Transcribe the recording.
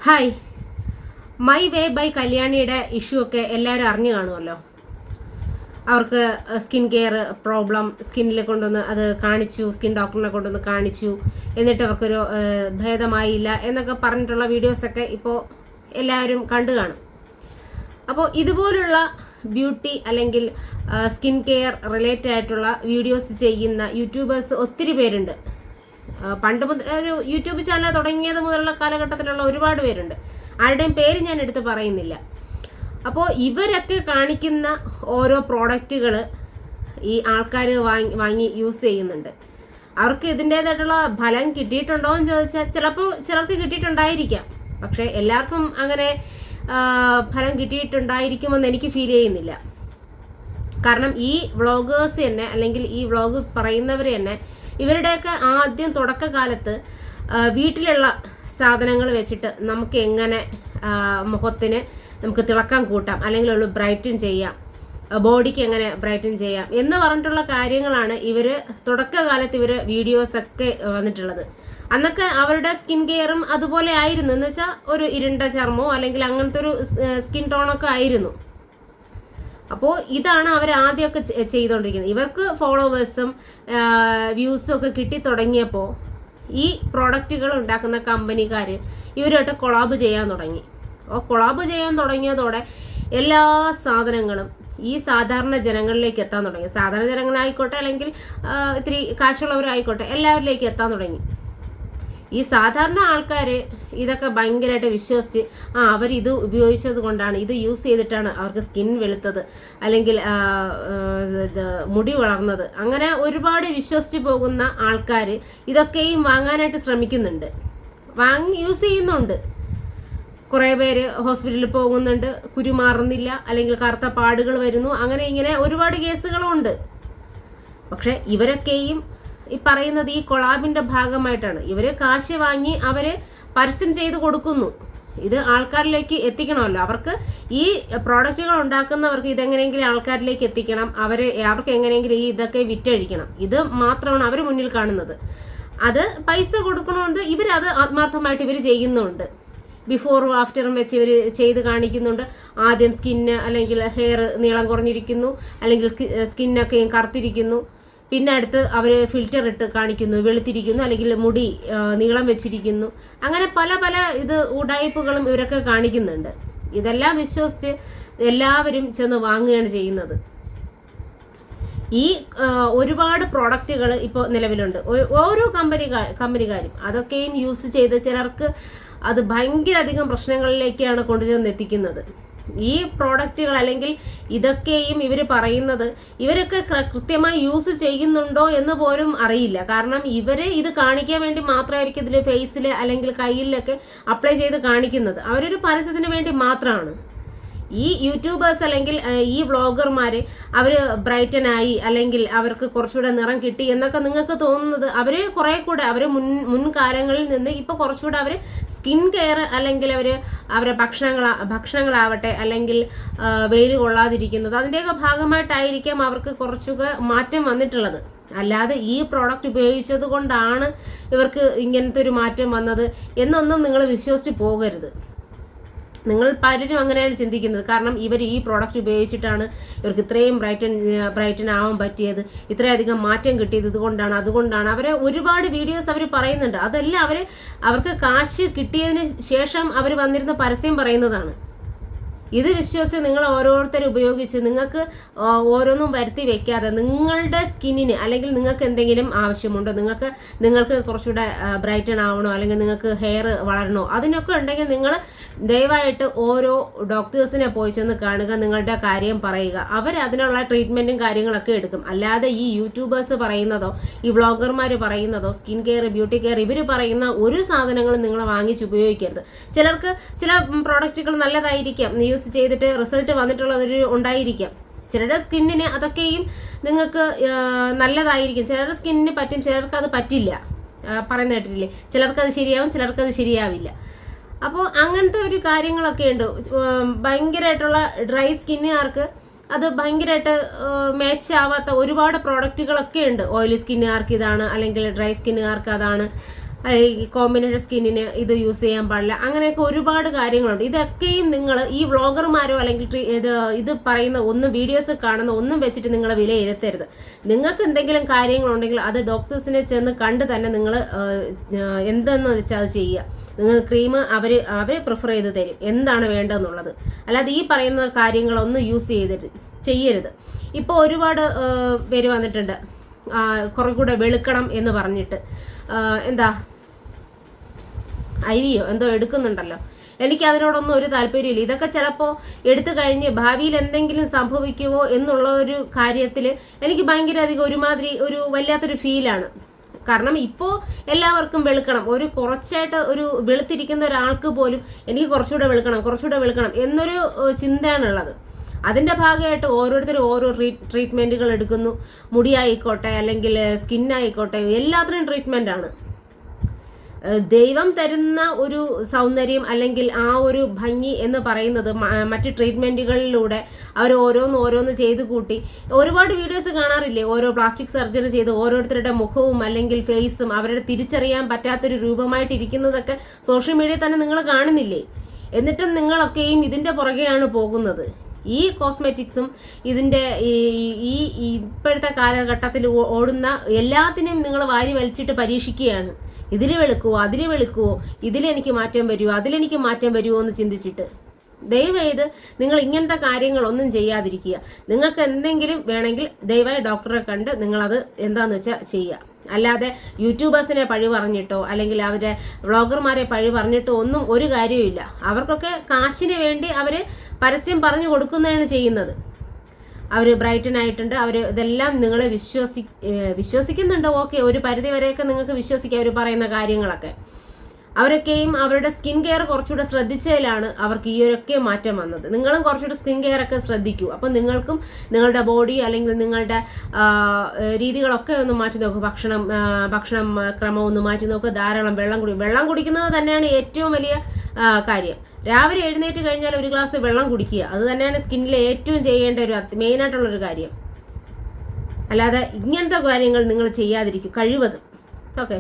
Hi, my way by കല്യാണിയുടെ issue ഒക്കെ എല്ലാവരും അറിഞ്ഞു കാണുമല്ലോ. അവർക്ക് സ്കിൻ കെയർ പ്രോബ്ലം സ്കിന്നിൽ കൊണ്ടുവന്ന് അത് കാണിച്ചു, സ്കിൻ ഡോക്ടറിനെ കൊണ്ടുവന്ന് കാണിച്ചു, എന്നിട്ട് അവർക്കൊരു ഭേദമായില്ല എന്നൊക്കെ പറഞ്ഞിട്ടുള്ള വീഡിയോസൊക്കെ ഇപ്പോൾ എല്ലാവരും കണ്ടു കാണും. അപ്പോൾ ഇതുപോലുള്ള ബ്യൂട്ടി അല്ലെങ്കിൽ സ്കിൻ കെയർ റിലേറ്റഡ് ആയിട്ടുള്ള വീഡിയോസ് ചെയ്യുന്ന യൂട്യൂബേഴ്സ് ഒത്തിരി പേരുണ്ട്. പണ്ട് ഒരു യൂട്യൂബ് ചാനൽ തുടങ്ങിയത് മുതലുള്ള കാലഘട്ടത്തിലുള്ള ഒരുപാട് പേരുണ്ട്. ആരുടെയും പേര് ഞാൻ എടുത്ത് പറയുന്നില്ല. അപ്പോൾ ഇവരൊക്കെ കാണിക്കുന്ന ഓരോ പ്രോഡക്റ്റുകൾ ഈ ആൾക്കാർ വാങ്ങി യൂസ് ചെയ്യുന്നുണ്ട്. അവർക്ക് ഇതിൻ്റേതായിട്ടുള്ള ഫലം കിട്ടിയിട്ടുണ്ടോ എന്ന് ചോദിച്ചാൽ ചിലപ്പോൾ ചിലർക്ക് കിട്ടിയിട്ടുണ്ടായിരിക്കാം. പക്ഷേ എല്ലാവർക്കും അങ്ങനെ ഫലം കിട്ടിയിട്ടുണ്ടായിരിക്കുമെന്ന് എനിക്ക് ഫീൽ ചെയ്യുന്നില്ല. കാരണം ഈ വ്ളോഗേഴ്സ് തന്നെ അല്ലെങ്കിൽ ഈ വ്ളോഗ് പറയുന്നവർ തന്നെ ഇവരുടെയൊക്കെ ആദ്യം തുടക്കകാലത്ത് വീട്ടിലുള്ള സാധനങ്ങൾ വെച്ചിട്ട് നമുക്ക് എങ്ങനെ മുഖത്തിന് നമുക്ക് തിളക്കം കൂട്ടാം, അല്ലെങ്കിൽ ഉള്ളു ബ്രൈറ്റൻ ചെയ്യാം, ബോഡിക്ക് എങ്ങനെ ബ്രൈറ്റൻ ചെയ്യാം എന്ന് പറഞ്ഞിട്ടുള്ള കാര്യങ്ങളാണ് ഇവർ തുടക്കകാലത്ത് ഇവർ വീഡിയോസൊക്കെ വന്നിട്ടുള്ളത്. അന്നൊക്കെ അവരുടെ സ്കിൻ കെയറും അതുപോലെ ആയിരുന്നു. എന്ന് വെച്ചാൽ ഒരു ഇരുണ്ട ചർമ്മമോ അല്ലെങ്കിൽ അങ്ങനത്തെ ഒരു സ്കിൻ ടോണൊക്കെ ആയിരുന്നു. അപ്പോൾ ഇതാണ് അവർ ആദ്യമൊക്കെ ചെയ്തുകൊണ്ടിരിക്കുന്നത്. ഇവർക്ക് ഫോളോവേഴ്സും വ്യൂസും ഒക്കെ കിട്ടി തുടങ്ങിയപ്പോൾ ഈ പ്രോഡക്റ്റുകൾ ഉണ്ടാക്കുന്ന കമ്പനിക്കാർ ഇവരുമായിട്ട് കൊളാബ് ചെയ്യാൻ തുടങ്ങി. കൊളാബ് ചെയ്യാൻ തുടങ്ങിയതോടെ എല്ലാ സാധനങ്ങളും ഈ സാധാരണ ജനങ്ങളിലേക്ക് എത്താൻ തുടങ്ങി. സാധാരണ ജനങ്ങളായിക്കോട്ടെ അല്ലെങ്കിൽ ഇത്തിരി കാശുള്ളവരായിക്കോട്ടെ എല്ലാവരിലേക്ക് എത്താൻ തുടങ്ങി. ഈ സാധാരണ ആൾക്കാർ ഇതൊക്കെ ഭയങ്കരമായിട്ട് വിശ്വസിച്ച് അവരിത് ഉപയോഗിച്ചത് കൊണ്ടാണ്, ഇത് യൂസ് ചെയ്തിട്ടാണ് അവർക്ക് സ്കിൻ വെളുത്തത് അല്ലെങ്കിൽ മുടി വളർന്നത്, അങ്ങനെ ഒരുപാട് വിശ്വസിച്ച് പോകുന്ന ആൾക്കാർ ഇതൊക്കെയും വാങ്ങാനായിട്ട് ശ്രമിക്കുന്നുണ്ട്, വാങ്ങി യൂസ് ചെയ്യുന്നുണ്ട്. കുറേ പേര് ഹോസ്പിറ്റലിൽ പോകുന്നുണ്ട്, കുരു മാറുന്നില്ല, അല്ലെങ്കിൽ കറുത്ത പാടുകൾ വരുന്നു, അങ്ങനെ ഇങ്ങനെ ഒരുപാട് കേസുകളുണ്ട്. പക്ഷെ ഇവരൊക്കെയും ഈ പറയുന്നത് ഈ കൊളാബിന്റെ ഭാഗമായിട്ടാണ്. ഇവര് കാശ് വാങ്ങി അവര് പരസ്യം ചെയ്ത് കൊടുക്കുന്നു. ഇത് ആൾക്കാരിലേക്ക് എത്തിക്കണമല്ലോ. അവർക്ക് ഈ പ്രോഡക്റ്റുകൾ ഉണ്ടാക്കുന്നവർക്ക് ഇതെങ്ങനെയെങ്കിലും ആൾക്കാരിലേക്ക് എത്തിക്കണം, അവർക്ക് എങ്ങനെയെങ്കിലും ഈ ഇതൊക്കെ വിറ്റഴിക്കണം. ഇത് മാത്രമാണ് അവർ മുന്നിൽ കാണുന്നത്. അത് പൈസ കൊടുക്കണമെന്ന് ഇവരത് ആത്മാർത്ഥമായിട്ട് ഇവർ ചെയ്യുന്നുണ്ട്. ബിഫോറും ആഫ്റ്ററും വെച്ച് ഇവർ ചെയ്ത് കാണിക്കുന്നുണ്ട്. ആദ്യം സ്കിന്ന് അല്ലെങ്കിൽ ഹെയർ നീളം കുറഞ്ഞിരിക്കുന്നു, അല്ലെങ്കിൽ സ്കിന്നൊക്കെ കറുത്തിരിക്കുന്നു, പിന്നെ അടുത്ത് അവർ ഫിൽറ്റർ ഇട്ട് കാണിക്കുന്നു, വെളുത്തിരിക്കുന്നു, അല്ലെങ്കിൽ മുടി നീളം വെച്ചിരിക്കുന്നു, അങ്ങനെ പല പല ഉടായ്പകളും ഇവരൊക്കെ കാണിക്കുന്നുണ്ട്. ഇതെല്ലാം വിശ്വസിച്ച് എല്ലാവരും ചെന്ന് വാങ്ങുകയാണ് ചെയ്യുന്നത്. ഈ ഒരുപാട് പ്രോഡക്റ്റുകൾ ഇപ്പോൾ നിലവിലുണ്ട്. ഓരോ കമ്പനിക്കാരും അതൊക്കെയും യൂസ് ചെയ്ത് ചിലർക്ക് അത് ഭയങ്കര അധികം പ്രശ്നങ്ങളിലേക്കാണ് കൊണ്ടുചെന്ന് എത്തിക്കുന്നത്. ഈ പ്രോഡക്റ്റുകൾ അല്ലെങ്കിൽ ഇതൊക്കെയും ഇവർ പറയുന്നത് ഇവരൊക്കെ കൃത്യമായി യൂസ് ചെയ്യുന്നുണ്ടോ എന്ന് പോലും അറിയില്ല. കാരണം ഇവര് ഇത് കാണിക്കാൻ വേണ്ടി മാത്രമായിരിക്കും ഇതിൽ ഫേസിൽ അല്ലെങ്കിൽ കയ്യിലൊക്കെ അപ്ലൈ ചെയ്ത് കാണിക്കുന്നത്. അവരൊരു പരസ്യത്തിന് വേണ്ടി മാത്രമാണ്. ഈ യൂട്യൂബേഴ്സ് അല്ലെങ്കിൽ ഈ വ്ളോഗർമാർ അവർ ബ്രൈറ്റനായി അല്ലെങ്കിൽ അവർക്ക് കുറച്ചുകൂടെ നിറം കിട്ടി എന്നൊക്കെ നിങ്ങൾക്ക് തോന്നുന്നത് അവർ കുറെ കൂടെ അവർ മുൻകാലങ്ങളിൽ നിന്ന് ഇപ്പോൾ കുറച്ചുകൂടെ അവർ സ്കിൻ കെയർ അല്ലെങ്കിൽ അവരെ ഭക്ഷണങ്ങളാവട്ടെ അല്ലെങ്കിൽ വെയിൽ കൊള്ളാതിരിക്കുന്നത് അതിൻ്റെയൊക്കെ ഭാഗമായിട്ടായിരിക്കാം അവർക്ക് കുറച്ചുകൂടെ മാറ്റം വന്നിട്ടുള്ളത്. അല്ലാതെ ഈ പ്രോഡക്റ്റ് ഉപയോഗിച്ചത് കൊണ്ടാണ് ഇവർക്ക് ഇങ്ങനത്തെ ഒരു മാറ്റം വന്നത് എന്നൊന്നും നിങ്ങൾ വിശ്വസിച്ച് പോകരുത്. നിങ്ങൾ പലരും അങ്ങനെയാണ് ചിന്തിക്കുന്നത്. കാരണം ഇവർ ഈ പ്രോഡക്റ്റ് ഉപയോഗിച്ചിട്ടാണ് ഇവർക്ക് ഇത്രയും ബ്രൈറ്റൻ ആവാൻ പറ്റിയത്, ഇത്രയധികം മാറ്റം കിട്ടിയത് ഇതുകൊണ്ടാണ്, അതുകൊണ്ടാണ്. അവരെ ഒരുപാട് വീഡിയോസ് അവർ പറയുന്നുണ്ട്. അതെല്ലാം അവർക്ക് കാശ് കിട്ടിയതിന് ശേഷം അവർ വന്നിരുന്ന പരസ്യം പറയുന്നതാണ്. ഇത് വിശ്വസിച്ച് നിങ്ങൾ ഓരോരുത്തരും ഉപയോഗിച്ച് നിങ്ങൾക്ക് ഓരോന്നും വരുത്തി വെക്കാതെ നിങ്ങളുടെ സ്കിന്നിന് അല്ലെങ്കിൽ നിങ്ങൾക്ക് എന്തെങ്കിലും ആവശ്യമുണ്ടോ, നിങ്ങൾക്ക് കുറച്ചുകൂടെ ബ്രൈറ്റൻ ആവണോ അല്ലെങ്കിൽ നിങ്ങൾക്ക് ഹെയർ വളരണോ, അതിനൊക്കെ ഉണ്ടെങ്കിൽ നിങ്ങൾ ദയവായിട്ട് ഓരോ ഡോക്ടേഴ്സിനെ പോയി ചെന്ന് കാണുക, നിങ്ങളുടെ കാര്യം പറയുക. അതിനുള്ള ട്രീറ്റ്മെൻറ്റും കാര്യങ്ങളൊക്കെ എടുക്കും. അല്ലാതെ ഈ യൂട്യൂബേഴ്സ് പറയുന്നതോ ഈ വ്ളോഗർമാർ പറയുന്നതോ സ്കിൻ കെയർ ബ്യൂട്ടി കെയർ ഇവർ പറയുന്ന ഒരു സാധനങ്ങളും നിങ്ങൾ വാങ്ങിച്ച് ഉപയോഗിക്കരുത്. ചിലർക്ക് ചില പ്രോഡക്റ്റുകൾ നല്ലതായിരിക്കാം, യൂസ് ചെയ്തിട്ട് റിസൾട്ട് വന്നിട്ടുള്ളതൊരു ഉണ്ടായിരിക്കാം. ചിലരുടെ സ്കിന്നിന് അതൊക്കെയും നിങ്ങൾക്ക് നല്ലതായിരിക്കും, ചിലരുടെ സ്കിന്നിന് പറ്റും, ചിലർക്ക് അത് പറ്റില്ല. പറയുന്ന കേട്ടിട്ടില്ലേ, ചിലർക്കത് ശരിയാവും, ചിലർക്കത് ശരിയാവില്ല. അപ്പോൾ അങ്ങനത്തെ ഒരു കാര്യങ്ങളൊക്കെ ഉണ്ട്. ഭയങ്കരമായിട്ടുള്ള ഡ്രൈ സ്കിന്നുകാർക്ക് അത് ഭയങ്കരമായിട്ട് മാച്ച് ആവാത്ത ഒരുപാട് പ്രോഡക്റ്റുകളൊക്കെ ഉണ്ട്. ഓയിലി സ്കിന്നുകാർക്ക് ഇതാണ്, അല്ലെങ്കിൽ ഡ്രൈ സ്കിന്നുകാർക്ക് അതാണ്. ഈ കോമ്പിനേഷൻ സ്കിന്നിന് ഇത് യൂസ് ചെയ്യാൻ പാടില്ല, അങ്ങനെയൊക്കെ ഒരുപാട് കാര്യങ്ങളുണ്ട്. ഇതൊക്കെയും നിങ്ങൾ ഈ വ്ളോഗർമാരോ അല്ലെങ്കിൽ ഇത് പറയുന്ന ഒന്നും വീഡിയോസ് കാണുന്ന ഒന്നും വെച്ചിട്ട് നിങ്ങൾ വിലയിരുത്തരുത്. നിങ്ങൾക്ക് എന്തെങ്കിലും കാര്യങ്ങളുണ്ടെങ്കിൽ അത് ഡോക്ടേഴ്സിനെ ചെന്ന് കണ്ട് തന്നെ നിങ്ങൾ എന്തെന്ന് വെച്ചാൽ അത് ചെയ്യുക. നിങ്ങൾ ക്രീം അവർ പ്രിഫർ ചെയ്ത് തരും എന്താണ് വേണ്ടതെന്നുള്ളത്. അല്ലാതെ ഈ പറയുന്ന കാര്യങ്ങളൊന്നും യൂസ് ചെയ്യരുത്. ഇപ്പോൾ ഒരുപാട് പേര് വന്നിട്ടുണ്ട് കുറെ കൂടെ വെളുക്കണം എന്ന് പറഞ്ഞിട്ട് എന്താ IVയോ എന്തോ എടുക്കുന്നുണ്ടല്ലോ. എനിക്ക് അതിനോടൊന്നും ഒരു താല്പര്യമില്ല. ഇതൊക്കെ ചിലപ്പോൾ എടുത്തു കഴിഞ്ഞ് ഭാവിയിൽ എന്തെങ്കിലും സംഭവിക്കുമോ എന്നുള്ള ഒരു കാര്യത്തിൽ എനിക്ക് ഭയങ്കര അധികം ഒരു വല്ലാത്തൊരു ഫീലാണ്. കാരണം ഇപ്പോൾ എല്ലാവർക്കും വെളുക്കണം, ഒരു കുറച്ചായിട്ട് ഒരു വെളുത്തിരിക്കുന്ന ഒരാൾക്ക് പോലും എനിക്ക് കുറച്ചുകൂടെ വെളുക്കണം എന്നൊരു ചിന്തയാണുള്ളത്. അതിൻ്റെ ഭാഗമായിട്ട് ഓരോരുത്തരും ഓരോ ട്രീറ്റ്മെൻറ്റുകൾ എടുക്കുന്നു. മുടിയായിക്കോട്ടെ അല്ലെങ്കിൽ സ്കിന്നായിക്കോട്ടെ എല്ലാത്തിനും ട്രീറ്റ്മെൻറ്റാണ്. ദൈവം തരുന്ന ഒരു സൗന്ദര്യം അല്ലെങ്കിൽ ആ ഒരു ഭംഗി എന്ന് പറയുന്നത് മറ്റ് ട്രീറ്റ്മെൻറ്റുകളിലൂടെ അവർ ഓരോന്ന് ചെയ്ത് കൂട്ടി ഒരുപാട് വീഡിയോസ് കാണാറില്ലേ? ഓരോ പ്ലാസ്റ്റിക് സർജറി ചെയ്ത് ഓരോരുത്തരുടെ മുഖവും അല്ലെങ്കിൽ ഫേസും അവരുടെ തിരിച്ചറിയാൻ പറ്റാത്തൊരു രൂപമായിട്ടിരിക്കുന്നതൊക്കെ സോഷ്യൽ മീഡിയയിൽ തന്നെ നിങ്ങൾ കാണുന്നില്ലേ? എന്നിട്ടും നിങ്ങളൊക്കെയും ഇതിൻ്റെ പുറകെയാണ് പോകുന്നത്. ഈ കോസ്മെറ്റിക്സും ഇതിൻ്റെ ഈ ഇപ്പോഴത്തെ കാലഘട്ടത്തിൽ ഓടുന്ന എല്ലാത്തിനെയും നിങ്ങൾ വാരി വലിച്ചിട്ട് പരീക്ഷിക്കുകയാണ്. ഇതിൽ വെളുക്കുവോ അതിൽ വെളുക്കുവോ, ഇതിലെനിക്ക് മാറ്റം വരുമോ അതിലെനിക്ക് മാറ്റം വരുമോ എന്ന് ചിന്തിച്ചിട്ട് ദയവായത് നിങ്ങൾ ഇങ്ങനത്തെ കാര്യങ്ങളൊന്നും ചെയ്യാതിരിക്കുക. നിങ്ങൾക്ക് എന്തെങ്കിലും വേണമെങ്കിൽ ദയവായി ഡോക്ടറെ കണ്ട് നിങ്ങളത് എന്താണെന്ന് വെച്ചാൽ ചെയ്യുക. അല്ലാതെ യൂട്യൂബേഴ്സിനെ പഴി പറഞ്ഞിട്ടോ അല്ലെങ്കിൽ അവരെ വ്ളോഗർമാരെ പഴി പറഞ്ഞിട്ടോ ഒന്നും ഒരു കാര്യവുമില്ല. അവർക്കൊക്കെ കാശിന് വേണ്ടി അവർ പരസ്യം പറഞ്ഞു കൊടുക്കുന്നതാണ് ചെയ്യുന്നത്. അവർ ബ്രൈറ്റൻ ആയിട്ടുണ്ട്, അവർ ഇതെല്ലാം നിങ്ങളെ വിശ്വസിക്കുന്നുണ്ട്. ഓക്കെ, ഒരു പരിധി വരെയൊക്കെ നിങ്ങൾക്ക് വിശ്വസിക്കാം അവർ പറയുന്ന കാര്യങ്ങളൊക്കെ. അവരൊക്കെയും അവരുടെ സ്കിൻ കെയർ കുറച്ചുകൂടെ ശ്രദ്ധിച്ചതിലാണ് അവർക്ക് ഈ ഒരൊക്കെ മാറ്റം വന്നത്. നിങ്ങളും കുറച്ചുകൂടെ സ്കിൻ കെയർ ഒക്കെ ശ്രദ്ധിക്കൂ. അപ്പം നിങ്ങൾക്കും നിങ്ങളുടെ ബോഡി അല്ലെങ്കിൽ നിങ്ങളുടെ രീതികളൊക്കെ ഒന്ന് മാറ്റി നോക്കൂ. ഭക്ഷണം ക്രമം ഒന്ന് മാറ്റി നോക്കുക. ധാരാളം വെള്ളം കുടിക്കുന്നത് തന്നെയാണ് ഏറ്റവും വലിയ കാര്യം. രാവിലെ എഴുന്നേറ്റ് കഴിഞ്ഞാൽ ഒരു ഗ്ലാസ് വെള്ളം കുടിക്കുക. അത് തന്നെയാണ് സ്കിന്നിൽ ഏറ്റവും ചെയ്യേണ്ട ഒരു മെയിനായിട്ടുള്ളൊരു കാര്യം. അല്ലാതെ ഇങ്ങനത്തെ കാര്യങ്ങൾ നിങ്ങൾ ചെയ്യാതിരിക്കും കഴിവതും. ഓക്കെ.